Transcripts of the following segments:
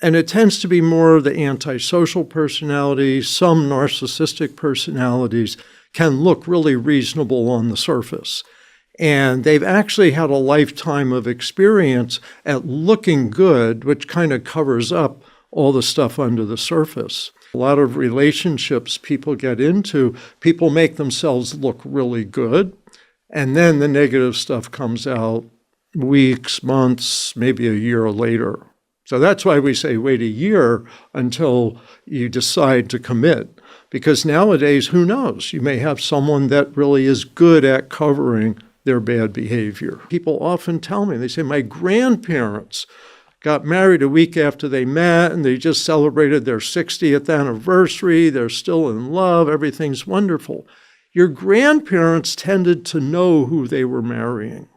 And it tends to be more of the antisocial personalities. Some narcissistic personalities can look really reasonable on the surface. And they've actually had a lifetime of experience at looking good, which kind of covers up all the stuff under the surface. A lot of relationships people get into, people make themselves look really good, and then the negative stuff comes out weeks, months, maybe a year later. So that's why we say wait a year until you decide to commit. Because nowadays, who knows? You may have someone that really is good at covering their bad behavior. People often tell me, they say, my grandparents got married a week after they met, and they just celebrated their 60th anniversary. They're still in love. Everything's wonderful. Your grandparents tended to know who they were marrying.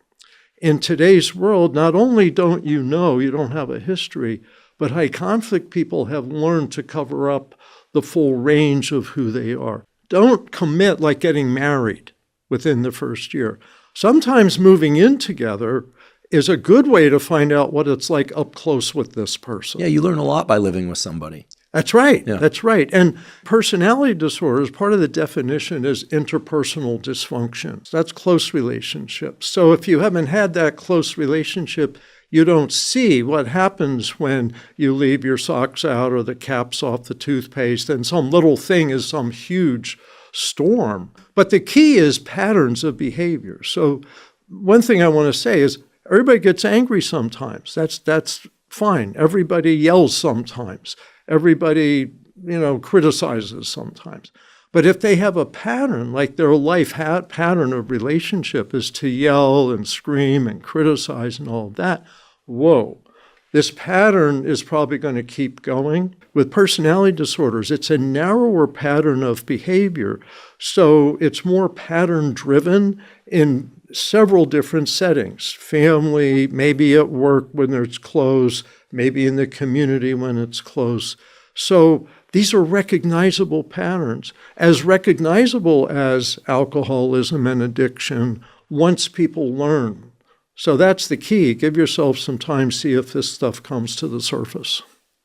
In today's world, not only don't you know, you don't have a history, but high conflict people have learned to cover up the full range of who they are. Don't commit like getting married within the first year. Sometimes moving in together is a good way to find out what it's like up close with this person. Yeah, you learn a lot by living with somebody. That's right. Yeah. That's right. And personality disorders, part of the definition is interpersonal dysfunction. That's close relationships. So if you haven't had that close relationship, you don't see what happens when you leave your socks out or the cap's off the toothpaste and some little thing is some huge storm. But the key is patterns of behavior. So one thing I want to say is everybody gets angry sometimes. That's fine. Everybody yells sometimes. Everybody, criticizes sometimes. But if they have a pattern, like their life pattern of relationship is to yell and scream and criticize and all of that, whoa, this pattern is probably going to keep going. With personality disorders, it's a narrower pattern of behavior. So it's more pattern-driven in several different settings. Family, maybe at work when it's close, maybe in the community when it's close. So these are recognizable patterns, as recognizable as alcoholism and addiction once people learn. So that's the key. Give yourself some time, see if this stuff comes to the surface.